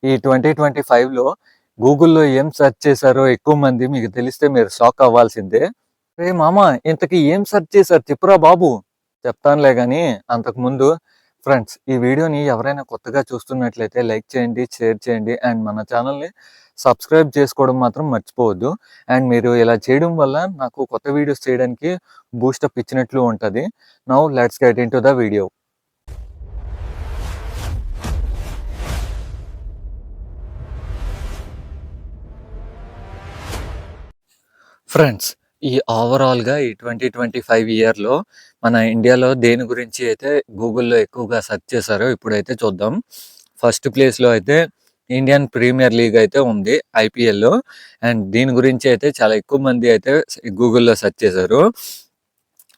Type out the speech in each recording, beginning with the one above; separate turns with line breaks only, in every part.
ఈ 2025లో గూగుల్‌లో ఏం సెర్చ్ చేశారో ఎక్కువ మంది మీకు తెలిస్తే మీరు షాక్ అవ్వాల్సిందే. "రేయ్ మామ ఇంతకీ ఏం సెర్చ్ చేశారు చెప్పురా బాబు!" చెప్తానులే గానీ అంతకుముందు ఫ్రెండ్స్ ఈ వీడియోని ఎవరైనా కొత్తగా చూస్తున్నట్లయితే లైక్ చేయండి, షేర్ చేయండి అండ్ మన ఛానల్‌ని సబ్స్క్రైబ్ చేసుకోవడం మాత్రం మర్చిపోవద్దు. అండ్ మీరు ఇలా చేయడం వల్ల నాకు కొత్త వీడియోస్ చేయడానికి బూస్టప్ ఇచ్చినట్లు ఉంటది. Now let's get into the video. Friends ఈ ఓవరాల్‌గా ఈ 2025 ఇయర్‌లో మన ఇండియాలో దేని గురించి అయితే గూగుల్‌లో ఎక్కువగా సెర్చ్ చేశారో ఇప్పుడైతే చూద్దాం. ఫస్ట్ ప్లేస్‌లో అయితే ఇండియన్ ప్రీమియర్ లీగ్ అయితే ఉంది ఐపీఎల్. అండ్ దీని గురించి అయితే చాలా ఎక్కువ మంది అయితే గూగుల్‌లో సెర్చ్ చేశారు.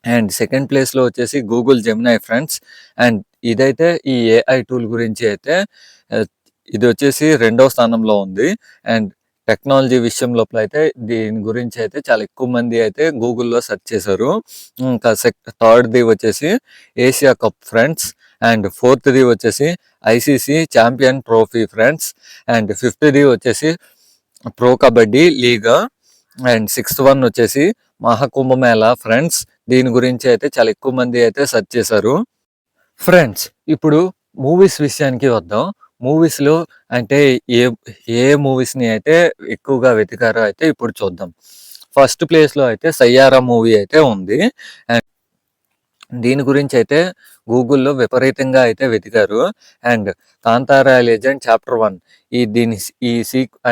అండ్ సెకండ్ ప్లేస్‌లో వచ్చేసి గూగుల్ జెమినై ఫ్రెండ్స్. అండ్ ఇదైతే ఈ ఏఐ టూల్ గురించి అయితే ఆహ్, ఇది వచ్చేసి రెండో స్థానంలో ఉంది. అండ్ టెక్నాలజీ విషయం లోపల అయితే దీని గురించి అయితే చాలా ఎక్కువ మంది అయితే గూగుల్‌లో సెర్చ్ చేశారు. ఇంకా థర్డ్‌ది వచ్చేసి ఏషియా కప్ ఫ్రెండ్స్. అండ్ ఫోర్త్‌ది వచ్చేసి ICC champion trophy friends. And ఫిఫ్త్‌ది వచ్చేసి pro kabaddi league. And sixth one వచ్చేసి మహాకుంభమేళా ఫ్రెండ్స్. దీని గురించి అయితే చాలా ఎక్కువ మంది అయితే సెర్చ్ చేశారు. ఫ్రెండ్స్ ఇప్పుడు మూవీస్ విషయానికి వద్దాం. మూవీస్‌లో అంటే ఏ ఏ మూవీస్‌ని అయితే ఎక్కువగా వెతికారో అయితే ఇప్పుడు చూద్దాం. ఫస్ట్ ప్లేస్‌లో అయితే 'సయ్యారా' మూవీ అయితే ఉంది. అండ్ దీని గురించి అయితే గూగుల్‌లో విపరీతంగా అయితే వెతికారు. అండ్ 'కాంతారా లెజెండ్ చాప్టర్ 1' దీని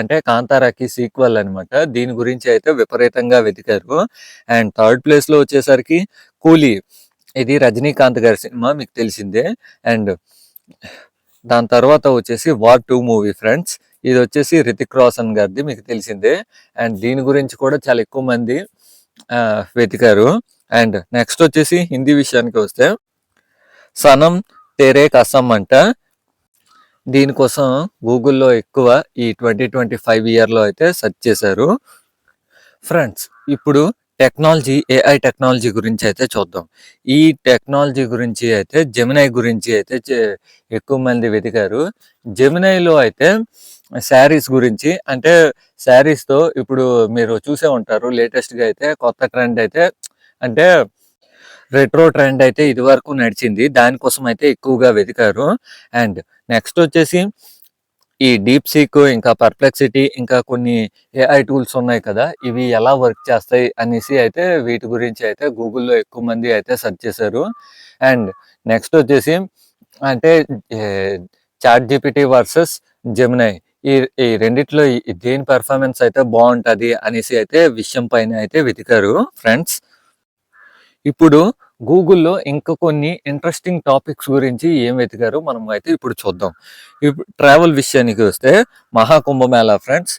అంటే 'కాంతారా'కి సీక్వెల్ అనమాట. దీని గురించి అయితే విపరీతంగా వెతికారు. అండ్ థర్డ్ ప్లేస్‌లో వచ్చేసరికి 'కూలీ' ఇది రజనీకాంత్ గారి సినిమా మీకు తెలిసిందే. అండ్ దాని తర్వాత వచ్చేసి 'వార్ 2' మూవీ ఫ్రెండ్స్. ఇది వచ్చేసి 'హృతిక్ రోషన్' గారిది మీకు తెలిసిందే. అండ్ దీని గురించి కూడా చాలా ఎక్కువ మంది వెతికారు. అండ్ నెక్స్ట్ వచ్చేసి హిందీ విషయానికి వస్తే 'సనమ్ తేరే కసమ్' అంట. దీనికోసం గూగుల్‌లో ఎక్కువ ఈ 2025 ఇయర్‌లో అయితే సెర్చ్ చేశారు. ఫ్రెండ్స్ ఇప్పుడు ఏఐ టెక్నాలజీ గురించి అయితే చూద్దాం. ఈ టెక్నాలజీ గురించి అయితే జెమినై గురించి అయితే ఎక్కువ మంది వెతికారు. జెమినైలో అయితే శారీస్ గురించి అంటే శారీస్‌తో ఇప్పుడు మీరు చూసే ఉంటారు లేటెస్ట్‌గా అయితే కొత్త ట్రెండ్ అయితే అంటే రెట్రో ట్రెండ్ అయితే ఇదివరకు నడిచింది. దానికోసం అయితే ఎక్కువగా వెతికారు. అండ్ నెక్స్ట్ వచ్చేసి ఈ డీప్ సీక్ ఇంకా పర్ప్లెక్సిటీ ఇంకా కొన్ని ఏఐ టూల్స్ ఉన్నాయి కదా! ఇవి ఎలా వర్క్ చేస్తాయి అనేసి అయితే వీటి గురించి అయితే గూగుల్‌లో ఎక్కువ మంది అయితే సెర్చ్ చేశారు. అండ్ నెక్స్ట్ వచ్చేసి అంటే చాట్ జీపీటీ వర్సెస్ జెమినై ఈ ఈ రెండిట్లో దేని పెర్ఫార్మన్స్ అయితే బావుంటది అనేసి అయితే విషయం పైన అయితే వెతికారు ఫ్రెండ్స్. ఇప్పుడు గూగుల్‌లో ఇంకా కొన్ని ఇంట్రెస్టింగ్ టాపిక్స్ గురించి ఏం వెతికారో మనం అయితే ఇప్పుడు చూద్దాం. ఇప్పుడు ట్రావెల్ విషయానికి వస్తే మహాకుంభమేళా ఫ్రెండ్స్.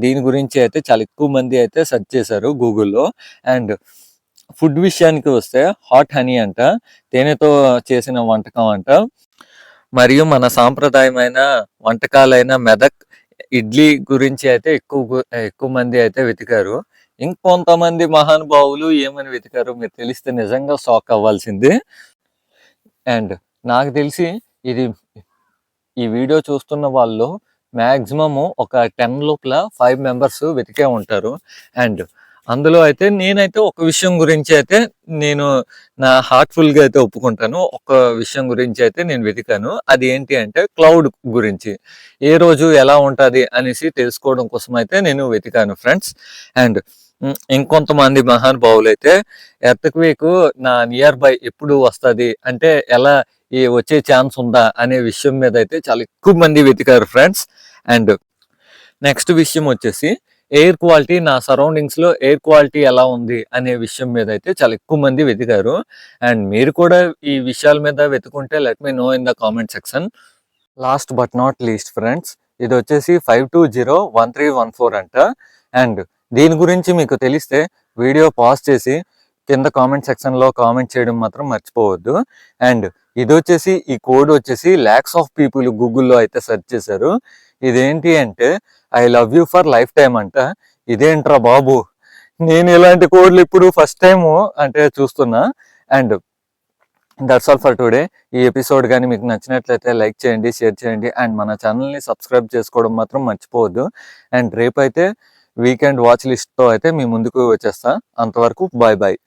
దీని గురించి అయితే చాలా ఎక్కువ మంది అయితే సెర్చ్ చేశారు గూగుల్‌లో. అండ్ ఫుడ్ విషయానికి వస్తే హాట్ హనీ అంట. తేనెతో చేసిన వంటకం అంట. మరియు మన సాంప్రదాయమైన వంటకాలైన మెదక్, ఇడ్లీ గురించి అయితే ఎక్కువ మంది అయితే వెతికారు. ఇంకొంతమంది మహానుభావులు ఏమని వెతికారో మీరు తెలిస్తే నిజంగా షాక్ అవ్వాల్సిందే. అండ్ నాకు తెలిసి ఇది ఈ వీడియో చూస్తున్న వాళ్ళు మాక్సిమము ఒక 10 లోపల 5 మెంబర్స్ వెతికే ఉంటారు. అండ్ అందులో అయితే నేనైతే ఒక విషయం గురించి అయితే నేను నా హార్ట్‌ఫుల్‌గా అయితే ఒప్పుకుంటాను. ఒక విషయం గురించి అయితే నేను వెతికాను. అది ఏంటి అంటే క్లౌడ్ గురించి. ఏ రోజు ఎలా ఉంటది అనేసి తెలుసుకోవడం కోసం అయితే నేను వెతికాను ఫ్రెండ్స్. అండ్ ఇంకొంతమంది మహానుభావులైతే ఎర్త్‌క్వేక్ నా నియర్ బై ఎప్పుడు వస్తది అంటే ఎలా వచ్చే ఛాన్స్ ఉందా అనే విషయం మీద అయితే చాలా ఎక్కువ మంది వెతికారు ఫ్రెండ్స్. అండ్ నెక్స్ట్ విషయం వచ్చేసి ఎయిర్ క్వాలిటీ నా సరౌండింగ్స్‌లో ఎయిర్ క్వాలిటీ ఎలా ఉంది అనే విషయం మీద అయితే చాలా ఎక్కువ మంది వెతికారు. అండ్ మీరు కూడా ఈ విషయాల మీద వెతుకుంటే let me know in the comment section. Last but not least friends ఇది వచ్చేసి 5201314 అంట. అండ్ దీని గురించి మీకు తెలిస్తే వీడియో పాజ్ చేసి కింద కామెంట్ సెక్షన్‌లో కామెంట్ చేయడం మాత్రం మర్చిపోవద్దు. అండ్ ఇది వచ్చేసి ఈ కోడ్ వచ్చేసి లాక్స్ ఆఫ్ పీపుల్ గూగుల్‌లో అయితే సెర్చ్ చేశారు. ఇదేంటి అంటే I love you for life time అంట. ఇదేంట్రా బాబు! నేను ఇలాంటి కోడ్లు ఇప్పుడు ఫస్ట్ టైము అంటే చూస్తున్నా. And that's all for today. ఈ ఎపిసోడ్ గాని మీకు నచ్చినట్లయితే లైక్ చేయండి, షేర్ చేయండి అండ్ మన ఛానల్‌ని సబ్స్క్రైబ్ చేసుకోవడం మాత్రం మర్చిపోవద్దు. అండ్ రేపైతే వీకెండ్ వాచ్ లిస్ట్‌తో అయితే మీ ముందుకు వచ్చేస్తా. అంతవరకు బాయ్ బాయ్.